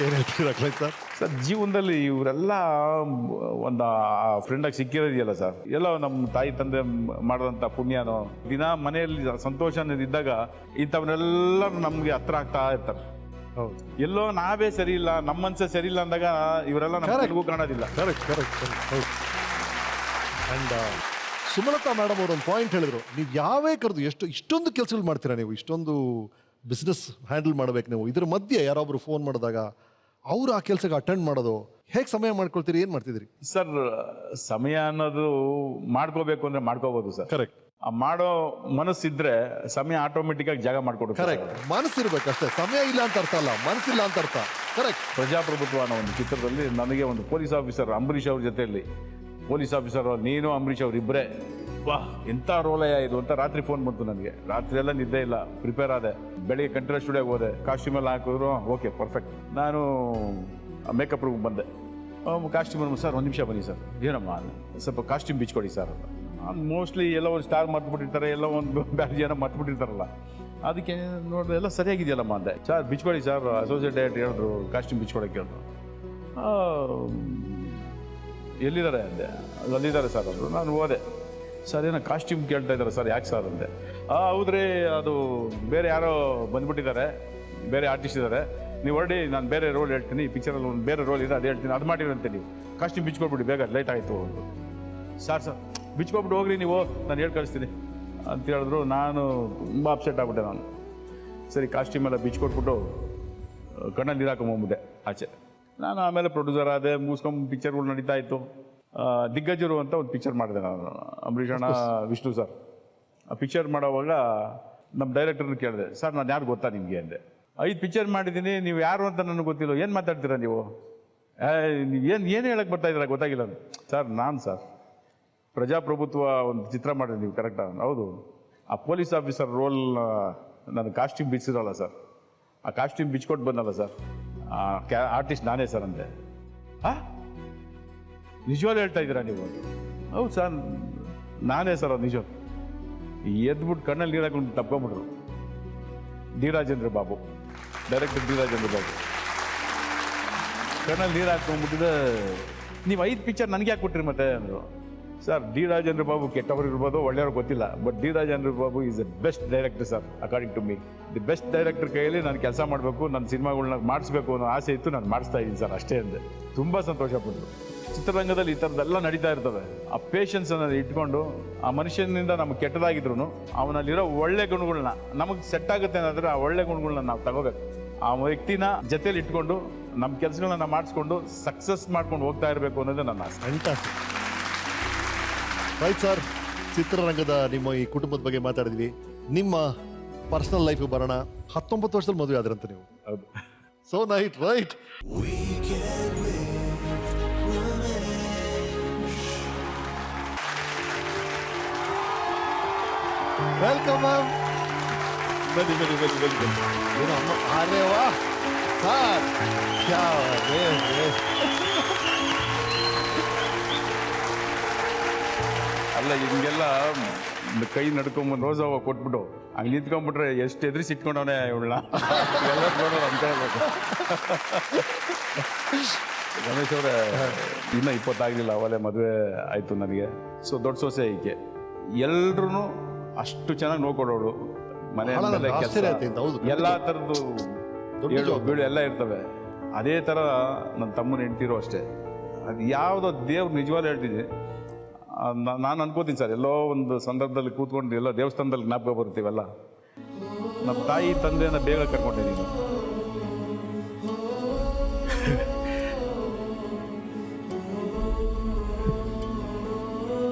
ಏನು ಹೇಳ್ತೀರಾ sir? Sir ಜೀವನದಲ್ಲಿ ಇವರೆಲ್ಲ ಒಂದು ಫ್ರೆಂಡಾಗಿ ಸಿಕ್ಕಿರೋದಿಲ್ಲ ಸರ್. ಎಲ್ಲೋ ನಮ್ಮ ತಾಯಿ ತಂದೆ ಮಾಡಿದಂಥ ಪುಣ್ಯನೋ, ದಿನ ಮನೆಯಲ್ಲಿ ಸಂತೋಷ ಇದ್ದಾಗ ಇಂಥವನ್ನೆಲ್ಲ ನಮಗೆ ಹತ್ರ ಆಗ್ತಾ ಇರ್ತಾರೆ. ಹೌದು, ಎಲ್ಲೋ ನಾವೇ ಸರಿ ಇಲ್ಲ, ನಮ್ಮ ಮನಸ್ಸೇ ಸರಿ ಇಲ್ಲ ಅಂದಾಗ ಇವರೆಲ್ಲ ನಮಗೂ ಕಾಣೋದಿಲ್ಲ. ಕರೆಕ್ಟ್ ಕರೆಕ್ಟ್ ಕರೆಕ್ಟ್ ಹೌದು. ಆ್ಯಂಡ್ ಸುಮಲತಾ ಮೇಡಮ್ ಅವರು ಒಂದು ಪಾಯಿಂಟ್ ಹೇಳಿದ್ರು, ನೀವು ಯಾವೇ ಕರೆದು ಇಷ್ಟೊಂದು ಕೆಲಸಗಳು ಮಾಡ್ತೀರಾ, ನೀವು ಇಷ್ಟೊಂದು ಬಿಸ್ನೆಸ್ ಹ್ಯಾಂಡಲ್ ಮಾಡ್ಬೇಕು, ನೀವು ಇದ್ರ ಮಧ್ಯೆ ಯಾರೊಬ್ರು ಫೋನ್ ಮಾಡಿದಾಗ ಅವರು ಆ ಕೆಲಸಕ್ಕೆ ಅಟೆಂಡ್ ಮಾಡೋದು ಹೇಗೆ ಸಮಯ ಮಾಡ್ಕೊಳ್ತೀರಿ, ಏನು ಮಾಡ್ತಿದ್ದೀರಿ? ಸರ್ ಸಮಯ ಅನ್ನೋದು ಮಾಡ್ಕೋಬೇಕು ಅಂದ್ರೆ ಮಾಡ್ಕೋಬಹುದು ಸರ್. ಕರೆಕ್ಟ್. ಆ ಮಾಡೋ ಮನಸ್ಸಿದ್ರೆ ಸಮಯ ಆಟೋಮೆಟಿಕ್ ಆಗಿ ಜಾಗ ಮಾಡ್ಕೊಡುತ್ತೆ. ಕರೆಕ್ಟ್, ಮನಸ್ಸಿರ್ಬೇಕು ಅಷ್ಟೇ, ಸಮಯ ಇಲ್ಲ ಅಂತ ಅರ್ಥ ಅಲ್ಲ, ಮನಸ್ಸಿಲ್ಲ ಅಂತ ಅರ್ಥ. ಕರೆಕ್ಟ್. ಪ್ರಜಾಪ್ರಭುತ್ವ ಅನ್ನೋ ಒಂದು ಚಿತ್ರದಲ್ಲಿ ನನಗೆ ಒಂದು ಪೊಲೀಸ್ ಆಫೀಸರ್ ಅಂಬರೀಷ್ ಅವ್ರ ಜೊತೆಯಲ್ಲಿ, ಪೊಲೀಸ್ ಆಫೀಸರ್ ನೀನು ಅಂಬರೀಷ್ ಅವ್ರು ಇಬ್ಬರೇ, ವಾಹ್ ಎಂಥ ರೋಲಯ ಇದು ಅಂತ ರಾತ್ರಿ ಫೋನ್ ಬಂತು ನನಗೆ. ರಾತ್ರಿ ಎಲ್ಲ ನಿದ್ದೆ ಇಲ್ಲ, ಪ್ರಿಪೇರ್ ಆದೆ. ಬೆಳಿಗ್ಗೆ ಕಂಠೀರವ ಸ್ಟುಡಿಯೋಗೆ ಹೋದೆ, ಕಾಸ್ಟ್ಯೂಮ್ ಎಲ್ಲ ಹಾಕಿದ್ರು, ಓಕೆ ಪರ್ಫೆಕ್ಟ್. ನಾನು ಮೇಕಪ್ ರೂಮ್ ಬಂದೆ. ಕಾಸ್ಟ್ಯೂಮ್ ಸರ್ ಒಂದು ನಿಮಿಷ ಬನ್ನಿ ಸರ್. ಏನಮ್ಮ ಸ್ವಲ್ಪ ಕಾಸ್ಟ್ಯೂಮ್ ಬಿಚ್ಕೊಡಿ ಸರ್ ಅಂತ. ಮೋಸ್ಟ್ಲಿ ಎಲ್ಲ ಒಂದು ಸ್ಟಾರ್ ಮರ್ತ್ಬಿಟ್ಟಿರ್ತಾರೆ, ಎಲ್ಲ ಒಂದು ಬ್ಯಾಡ್ ಜನ ಮರ್ತ್ಬಿಟ್ಟಿರ್ತಾರಲ್ಲ, ಅದಕ್ಕೆ ನೋಡಿದ್ರೆ ಎಲ್ಲ ಸರಿಯಾಗಿದೆಯಲ್ಲಮ್ಮ ಅಂದೆ. ಸರ್ ಬಿಚ್ಕೊಡಿ ಸರ್, ಅಸೋಸಿಯೇಟ್ ಡೈರೆಕ್ಟರ್ ಹೇಳಿದ್ರು ಕಾಸ್ಟ್ಯೂಮ್ ಬಿಚ್ಕೊಡೋಕ್ಕೆ ಹೇಳಿದ್ರು. ಎಲ್ಲಿದ್ದಾರೆ ಅಂದೆ. ಅಲ್ಲಿದ್ದಾರೆ ಸರ್ ಅಂದರು. ನಾನು ಹೋದೆ. ಸರ್ ಏನೋ ಕಾಸ್ಟ್ಯೂಮ್ ಕೇಳ್ತಾ ಇದ್ದಾರೆ ಸರ್, ಯಾಕೆ ಸರ್ ಅಂದೆ. ಹೌದ್ರಿ, ಅದು ಬೇರೆ ಯಾರೋ ಬಂದ್ಬಿಟ್ಟಿದ್ದಾರೆ, ಬೇರೆ ಆರ್ಟಿಸ್ಟ್ ಇದ್ದಾರೆ, ನೀವು ಹೊರಡಿ, ನಾನು ಬೇರೆ ರೋಲ್ ಹೇಳ್ತೀನಿ, ಈ ಪಿಕ್ಚರಲ್ಲಿ ಒಂದು ಬೇರೆ ರೋಲ್ ಇದೆ, ಅದು ಹೇಳ್ತೀನಿ, ಅದು ಮಾಡಿರಂತೆ, ನೀವು ಕಾಸ್ಟ್ಯೂಮ್ ಬಿಚ್ಕೊಡ್ಬಿಡಿ ಬೇಗ, ಲೇಟ್ ಆಯಿತು ಅಂತ. ಸರ್ ಬಿಚ್ಕೊಬಿಟ್ಟು ಹೋಗ್ರಿ ನೀವು, ನಾನು ಹೇಳಿ ಕಳಿಸ್ತೀನಿ ಅಂತ ಹೇಳಿದ್ರು. ನಾನು ತುಂಬ ಅಪ್ಸೆಟ್ ಆಗ್ಬಿಟ್ಟೆ. ನಾನು ಸರಿ ಕಾಸ್ಟ್ಯೂಮ್ ಎಲ್ಲ ಬಿಚ್ಕೊಟ್ಬಿಟ್ಟು ಕಣ್ಣಲ್ಲಿ ನೀರು ಹಾಕೊಂಬಂದ್ಬಿಟ್ಟೆ ಆಚೆ. ನಾನು ಆಮೇಲೆ ಪ್ರೊಡ್ಯೂಸರ್ ಆದೆ, ಮುಗಿಸ್ಕೊಂಡು ಪಿಕ್ಚರ್ಗಳು ನಡೀತಾ ಇತ್ತು. ದಿಗ್ಗಜರು ಅಂತ ಒಂದು ಪಿಕ್ಚರ್ ಮಾಡಿದೆ ನಾನು, ಅಂಬರೀಷ್ ಅಣ್ಣ, ವಿಷ್ಣು ಸರ್. ಆ ಪಿಕ್ಚರ್ ಮಾಡೋವಾಗ ನಮ್ಮ ಡೈರೆಕ್ಟರ್ನ ಕೇಳಿದೆ, ಸರ್ ನಾನು ಯಾರು ಗೊತ್ತಾ ನಿಮಗೆ ಅಂದೆ. 5 ಪಿಕ್ಚರ್ ಮಾಡಿದ್ದೀನಿ, ನೀವು ಯಾರು ಅಂತ ನನಗೆ ಗೊತ್ತಿಲ್ಲ, ಏನು ಮಾತಾಡ್ತೀರಾ ನೀವು, ಏನು ಹೇಳಕ್ಕೆ ಬರ್ತಾ ಇದ್ದೀರಾ ಗೊತ್ತಾಗಿಲ್ಲ. ಸರ್ ನಾನು ಸರ್ ಪ್ರಜಾಪ್ರಭುತ್ವ ಒಂದು ಚಿತ್ರ ಮಾಡಿದೆ, ನೀವು ಕರೆಕ್ಟಾ? ಹೌದು. ಆ ಪೊಲೀಸ್ ಆಫೀಸರ್ ರೋಲ್ ನನ್ನ ಕಾಸ್ಟ್ಯೂಮ್ ಬಿಚ್ಚಿರಲ್ಲ ಸರ್, ಆ ಕಾಸ್ಟ್ಯೂಮ್ ಬಿಚ್ಕೊಟ್ಟು ಬಂದಲ್ಲ ಸರ್, ಆರ್ಟಿಸ್ಟ್ ನಾನೇ ಸರ್ ಅಂದೆ. ನಿಜವಾಗ್ಲೂ ಹೇಳ್ತಾ ಇದ್ದೀರಾ ನೀವು? ಹೌದು ಸರ್ ನಾನೇ ಸರ್, ಅದು ನಿಜ. ಎದ್ಬಿಟ್ಟು ಕಣ್ಣಲ್ಲಿ ನೀರು ಹಾಕೊಂಡು ತಪ್ಕೊಂಬಿಟ್ರು. D Rajendra Babu, director D Rajendra Babu ಕಣ್ಣಲ್ಲಿ ನೀರು ಹಾಕೊಂಡ್ಬಿಟ್ಟಿದೆ. ನೀವು 5 ಪಿಕ್ಚರ್ ನನಗೆ ಯಾಕೆ ಕೊಟ್ರಿ ಮತ್ತೆ ಅಂದರು. ಸರ್ ಡಿ ರಾಜೇಂದ್ರ ಬಾಬು ಕೆಟ್ಟವರು ಇರ್ಬೋದು, ಒಳ್ಳೆಯವ್ರು ಗೊತ್ತಿಲ್ಲ, but D Rajendra Babu is the best director sir according to me. The best director ಕೈಯಲ್ಲಿ ನಾನು ಕೆಲಸ ಮಾಡಬೇಕು, ನನ್ನ ಸಿನಿಮಾಗಳನ್ನ ಮಾಡಿಸ್ಬೇಕು ಅನ್ನೋ ಆಸೆ ಇತ್ತು, ನಾನು ಮಾಡಿಸ್ತಾ ಇದ್ದೀನಿ ಸರ್ ಅಷ್ಟೇ ಅಂದೆ. ತುಂಬ ಸಂತೋಷಪಟ್ಟರು. ಚಿತ್ರರಂಗದಲ್ಲಿ ಈ ಥರದ್ದೆಲ್ಲ ನಡೀತಾ ಇರ್ತವೆ. ಆ ಪೇಷನ್ಸ್ ಅನ್ನೋದು ಇಟ್ಕೊಂಡು, ಆ ಮನುಷ್ಯನಿಂದ ನಮ್ಗೆ ಕೆಟ್ಟದಾಗಿದ್ರು ಅವನಲ್ಲಿರೋ ಒಳ್ಳೆ ಗುಣಗಳನ್ನ ನಮಗೆ ಸೆಟ್ ಆಗುತ್ತೆ ಅನ್ನೋದ್ರೆ, ಆ ಒಳ್ಳೆ ಗುಣಗಳನ್ನ ನಾವು ತಗೋಬೇಕು. ಆ ವ್ಯಕ್ತಿನ ಜೊತೆಲಿ ಇಟ್ಕೊಂಡು ನಮ್ಮ ಕೆಲಸಗಳನ್ನ ಮಾಡಿಸ್ಕೊಂಡು ಸಕ್ಸಸ್ ಮಾಡ್ಕೊಂಡು ಹೋಗ್ತಾ ಇರಬೇಕು ಅನ್ನೋದು ನನ್ನ ಆಸೆ. ಫ್ಯಾಂಟಾಸ್ಟಿಕ್. ರೈಟ್ ಸರ್, ಚಿತ್ರರಂಗದ ನಿಮ್ಮ ಈ ಕುಟುಂಬದ ಬಗ್ಗೆ ಮಾತಾಡಿದ್ವಿ. ನಿಮ್ಮ ಪರ್ಸನಲ್ ಲೈಫ್ ಬರೋಣ. 19 ವರ್ಷದಲ್ಲಿ ಮದುವೆ ಆದ್ರಂತ ನೀವು? ಹೌದು. So night right. Welcome ma'am. ಬನ್ನಿ ಬನ್ನಿ ಬನ್ನಿ ಬನ್ನಿ ಬನ್ನಿ. ಏನು ಅಮ್ಮ, ಅರೆ ವಾ ಸರ್, ಕ್ಯಾ ರೇ ರೇ. ಅಲ್ಲ ಹಿಂಗೆಲ್ಲ ಕೈ ನಡ್ಕೊಂಬಂದು ರೋಸ್ ಹೂವು ಕೊಟ್ಬಿಟ್ಟು ಹಂಗೆ ನಿಂತ್ಕೊಂಡ್ಬಿಟ್ರೆ ಎಷ್ಟು ಎದುರಿಸಿ ಇಟ್ಕೊಂಡವನೇ ಇವಳನ್ನ ಎಲ್ಲ ನೋಡೋದು ಅಂತ ಹೇಳ್ಬೇಕು. ಗಣೇಶ್ ಅವರೇ, ಇನ್ನೂ 20 ಆಗಲಿಲ್ಲ, ಅವಲೇ ಮದುವೆ ಆಯಿತು ನನಗೆ. ಸೊ ದೊಡ್ಡ ಸೊಸೆ ಈಕೆ, ಎಲ್ರೂ ಅಷ್ಟು ಚೆನ್ನಾಗಿ ನೋಡ್ಕೊಡೋಳು. ಮನೆ ಕೆಲಸ ಎಲ್ಲ ಥರದ್ದು ಬೀಳು ಎಲ್ಲ ಇರ್ತವೆ. ಅದೇ ಥರ ನನ್ನ ತಮ್ಮನ ಹೆಂಡ್ತಿರೋ ಅಷ್ಟೇ. ಅದು ಯಾವುದೋ ದೇವ್ರು ನಿಜವಾಗ್ಲೂ ಹೇಳ್ತಿದ್ದೆ. ನಾನು ಅನ್ಕೋತೀನಿ ಸರ್, ಎಲ್ಲೋ ಒಂದು ಸಂದರ್ಭದಲ್ಲಿ ಕೂತ್ಕೊಂಡು ಎಲ್ಲೋ ದೇವಸ್ಥಾನದಲ್ಲಿ ಜ್ಞಾಪಕ ಬರ್ತೀವಲ್ಲ, ನಮ್ಮ ತಾಯಿ ತಂದೆಯನ್ನು ಬೇಗ ಕರ್ಕೊಂಡಿದ್ದೀನಿ.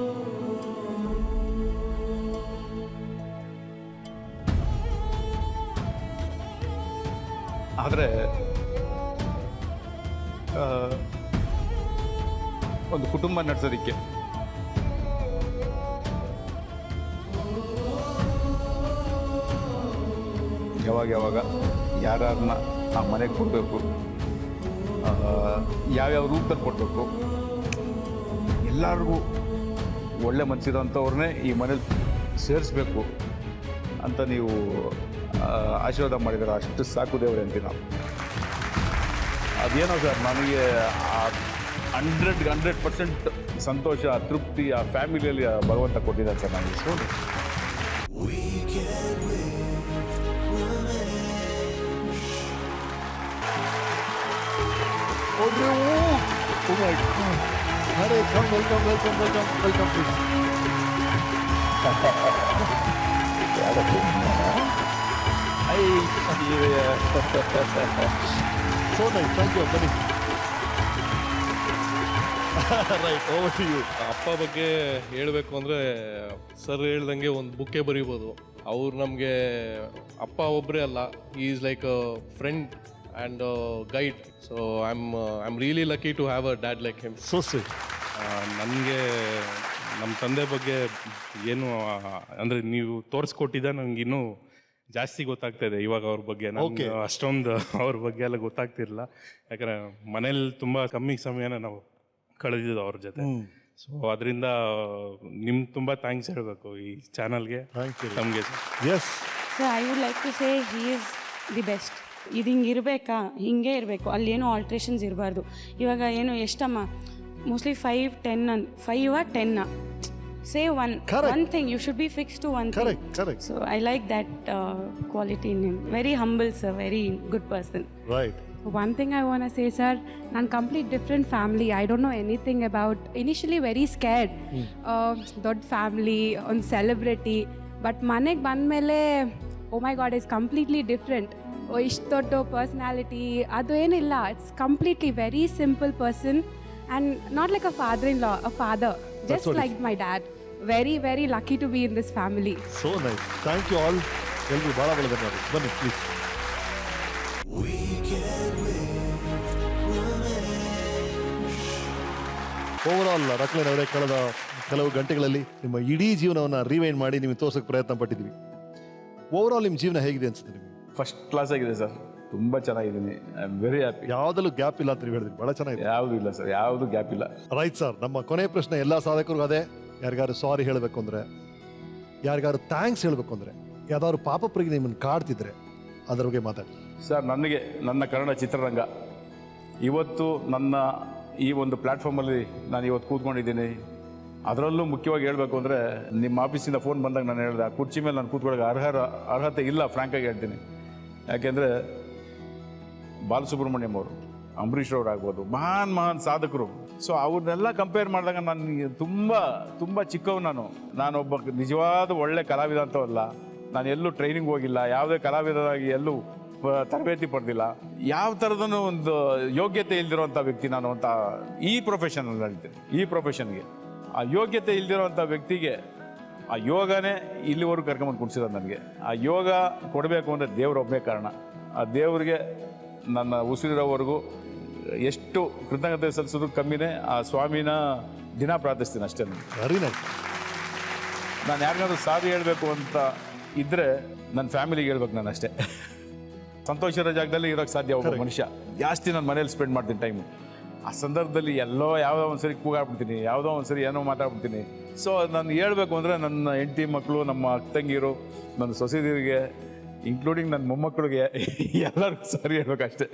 ಆದರೆ ಒಂದು ಕುಟುಂಬ ನಡೆಸೋದಕ್ಕೆ ಯಾವಾಗ ಯಾರನ್ನ ಆ ಮನೆಗೆ ಕೊಡಬೇಕು, ಯಾವ್ಯಾವ ರೂಪದಲ್ಲಿ ಕೊಡಬೇಕು, ಎಲ್ಲರಿಗೂ ಒಳ್ಳೆ ಮನಸ್ಸಿರೋಂಥವ್ರನ್ನೇ ಈ ಮನೇಲಿ ಸೇರಿಸ್ಬೇಕು ಅಂತ ನೀವು ಆಶೀರ್ವಾದ ಮಾಡಿದರೆ ಅಷ್ಟು ಸಾಕು ದೇವರೇ ಅಂತೀವಿ ನಾವು. ಅದೇನೋ ಸರ್ ನನಗೆ 100% ಸಂತೋಷ, ತೃಪ್ತಿ ಆ ಫ್ಯಾಮಿಲಿಯಲ್ಲಿ ಭಗವಂತ ಕೊಟ್ಟಿದ್ದಾರೆ ಸರ್ ನನಗೆ. ಅರೆ come welcome welcome welcome welcome please. So nice, thank you. ಬನ್ನಿ. Right, over to you. ಅಪ್ಪ ಬಗ್ಗೆ ಹೇಳಬೇಕು ಅಂದರೆ ಸರ್ ಹೇಳ್ದಂಗೆ ಒಂದು ಬುಕ್ಕೇ ಬರೀಬೋದು. ಅವ್ರು ನಮಗೆ ಅಪ್ಪ ಒಬ್ಬರೇ ಅಲ್ಲ, is like a friend and guide. So I am really lucky to have a dad like him. So sweet. ನನಗೆ ನಮ್ಮ ತಂದೆ ಬಗ್ಗೆ ಏನು ಅಂದರೆ ನೀವು ತೋರಿಸ್ಕೊಟ್ಟಿದ್ದ ನನಗೆ ಇನ್ನೂ ಜಾಸ್ತಿ ಗೊತ್ತಾಗ್ತಾ ಇದೆ ಇವಾಗ ಅವ್ರ ಬಗ್ಗೆ. ನನಗೆ ಅಷ್ಟೊಂದು ಅವ್ರ ಬಗ್ಗೆ ಎಲ್ಲ ಗೊತ್ತಾಗ್ತಿರಲಿಲ್ಲ, ಯಾಕಂದರೆ ಮನೇಲಿ ತುಂಬ ಕಮ್ಮಿ ಸಮಯನ ನಾವು ಕಳೆದಿದ್ದು ಅವ್ರ ಜೊತೆ. ಸೊ ಅದರಿಂದ ನಿಮ್ಗೆ ತುಂಬ ಥ್ಯಾಂಕ್ಸ್ ಹೇಳಬೇಕು ಈ ಚಾನಲ್ಗೆ, ನಮಗೆ. Yes so I would like to say he is the best. ಇದು ಹಿಂಗೆ ಇರಬೇಕಾ, ಹಿಂಗೆ ಇರಬೇಕು, ಅಲ್ಲಿ ಏನೋ ಆಲ್ಟ್ರೇಷನ್ಸ್ ಇರಬಾರ್ದು. ಇವಾಗ ಏನು ಎಷ್ಟಮ್ಮ mostly 5, 10 5 10 say one thing, you should be fixed to one thing. Correct. So I like that quality in him. Very humble sir, very good person. Right. One thing I want to say, sir, nan complete different family. I don't know anything about. Initially very scared. Dod family on celebrity, but maneg bandmele, oh my God, is completely different. Oh, ishtu doddu personality adu enilla. It's completely very simple person and not like a father-in-law, a father, just like my dad. Very, very lucky to be in this family. So nice. Thank you all. ಎಲ್ಲರೂ ಭಾಳ ಭಾಳ ಧನ್ಯವಾದ. ಬನ್ನಿ please. Overall ರಕ್ಲೇನ್ ಅವರೇ, ಕಳೆದ ಕೆಲವು ಗಂಟೆಗಳಲ್ಲಿ ನಿಮ್ಮ ಇಡೀ ಜೀವನವನ್ನು ರಿವೈಂಡ್ ಮಾಡಿ ನಿಮಗೆ ತೋರ್ಸೋಕೆ ಪ್ರಯತ್ನ ಪಟ್ಟಿದ್ವಿ. ಓವರಾಲ್ ನಿಮ್ಮ ಜೀವನ ಹೇಗಿದೆ ಅನ್ಸುತ್ತೆ ನಿಮಗೆ? ಫಸ್ಟ್ ಕ್ಲಾಸ್ ಆಗಿದೆ ಸರ್, ತುಂಬ ಚೆನ್ನಾಗಿದ್ದೀನಿ. I am very happy. ಯಾವುದಲ್ಲೂ ಗ್ಯಾಪ್ ಇಲ್ಲ ಅಂತ ನೀವು ಹೇಳಿದ್ರಿ, ಭಾಳ ಚೆನ್ನಾಗಿದೆ. ಯಾವುದು ಇಲ್ಲ ಸರ್, ಯಾವುದು ಗ್ಯಾಪ್ ಇಲ್ಲ. ರೈಟ್ ಸರ್, ನಮ್ಮ ಕೊನೆ ಪ್ರಶ್ನೆ ಎಲ್ಲ ಸಾಧಕರಿಗೂ ಅದೇ. ಯಾರಿಗಾರು ಸಾರಿ ಹೇಳಬೇಕು ಅಂದರೆ, ಯಾರಿಗಾರು ಥ್ಯಾಂಕ್ಸ್ ಹೇಳಬೇಕು ಅಂದರೆ, ಯಾವ್ದಾದ್ರು ಪಾಪಪ್ರಿಗೆ ನಿಮ್ಮನ್ನು ಕಾಡ್ತಿದ್ರೆ ಅದ್ರ ಬಗ್ಗೆ ಮಾತಾಡಿ ಸರ್. ನನಗೆ ನನ್ನ ಕನ್ನಡ ಚಿತ್ರರಂಗ ಇವತ್ತು ನನ್ನ ಈ ಒಂದು ಪ್ಲ್ಯಾಟ್ಫಾರ್ಮಲ್ಲಿ ನಾನು ಇವತ್ತು ಕೂತ್ಕೊಂಡಿದ್ದೀನಿ. ಅದರಲ್ಲೂ ಮುಖ್ಯವಾಗಿ ಹೇಳಬೇಕು ಅಂದರೆ, ನಿಮ್ಮ ಆಫೀಸಿಂದ ಫೋನ್ ಬಂದಾಗ ನಾನು ಹೇಳಿದೆ, ಆ ಕುರ್ಚಿ ಮೇಲೆ ನಾನು ಕೂತ್ಕೊಳ್ಳೋಕೆ ಅರ್ಹತೆ ಇಲ್ಲ, ಫ್ರ್ಯಾಂಕಾಗಿ ಹೇಳ್ತೀನಿ. ಯಾಕೆಂದರೆ ಬಾಲಸುಬ್ರಹ್ಮಣ್ಯಂ ಅವರು, ಅಂಬರೀಷ್ ಅವ್ರು ಆಗ್ಬೋದು, ಮಹಾನ್ ಸಾಧಕರು. ಸೊ ಅವ್ರನ್ನೆಲ್ಲ ಕಂಪೇರ್ ಮಾಡಿದಾಗ ನಾನು ತುಂಬ ಚಿಕ್ಕವು. ನಾನೊಬ್ಬ ನಿಜವಾದ ಒಳ್ಳೆ ಕಲಾವಿದ ಅಂತವಲ್ಲ. ನಾನು ಎಲ್ಲೂ ಟ್ರೈನಿಂಗ್ ಹೋಗಿಲ್ಲ, ಯಾವುದೇ ಕಲಾವಿದರಾಗಿ ಎಲ್ಲೂ ತರಬೇತಿ ಪಡೆದಿಲ್ಲ, ಯಾವ ಥರದೂ ಒಂದು ಯೋಗ್ಯತೆ ಇಲ್ದಿರೋಂಥ ವ್ಯಕ್ತಿ ನಾನು ಅಂತ ಈ ಪ್ರೊಫೆಷನಲ್ಲಿ ಹೇಳ್ತೀನಿ. ಈ ಪ್ರೊಫೆಷನ್ಗೆ ಆ ಯೋಗ್ಯತೆ ಇಲ್ದಿರೋಂಥ ವ್ಯಕ್ತಿಗೆ ಆ ಯೋಗನೇ ಇಲ್ಲಿವರೆಗೂ ಕರ್ಕೊಂಬಂದು ಕುಣಿಸಿರೋದು ನನಗೆ. ಆ ಯೋಗ ಕೊಡಬೇಕು ಅಂದರೆ ದೇವರೊಬ್ಬನೇ ಕಾರಣ. ಆ ದೇವರಿಗೆ ನನ್ನ ಉಸಿರಿರೋವರೆಗೂ ಎಷ್ಟು ಕೃತಜ್ಞತೆ ಸಲ್ಲಿಸೋದು ಕಮ್ಮಿನೇ. ಆ ಸ್ವಾಮಿನ ದಿನ ಪ್ರಾರ್ಥಿಸ್ತೀನಿ ಅಷ್ಟೇ. Very nice. ನಾನು ಯಾರಿಗಾದ್ರೂ ಸಾರಿ ಹೇಳಬೇಕು ಅಂತ ಇದ್ದರೆ ನನ್ನ ಫ್ಯಾಮಿಲಿಗೆ ಹೇಳ್ಬೇಕು ನಾನು ಅಷ್ಟೇ. ಸಂತೋಷದ ಜಾಗದಲ್ಲಿ ಇರೋಕ್ಕೆ ಸಾಧ್ಯ ಒಬ್ಬ ಮನುಷ್ಯ. ಜಾಸ್ತಿ ನಾನು ಮನೇಲಿ ಸ್ಪೆಂಡ್ ಮಾಡ್ತೀನಿ ಟೈಮು. ಆ ಸಂದರ್ಭದಲ್ಲಿ ಯಾವುದೋ ಒಂದು ಸರಿ ಕೂಗಾಡ್ಬಿಡ್ತೀನಿ, ಯಾವುದೋ ಒಂದು ಸರಿ ಏನೋ ಮಾತಾಡ್ಬಿಡ್ತೀನಿ. ಸೊ ನಾನು ಹೇಳಬೇಕು ಅಂದರೆ ನನ್ನ ಹೆಂಡತಿ ಮಕ್ಕಳು, ನಮ್ಮ ಅಕ್ಕ ತಂಗಿರು, ನನ್ನ ಸೊಸೆದಿರಿಗೆ, ಇನ್ಕ್ಲೂಡಿಂಗ್ ನನ್ನ ಮೊಮ್ಮಕ್ಕಳಿಗೆ ಎಲ್ಲರಿಗೂ ಸಾರಿ ಹೇಳ್ಬೇಕಷ್ಟೇ.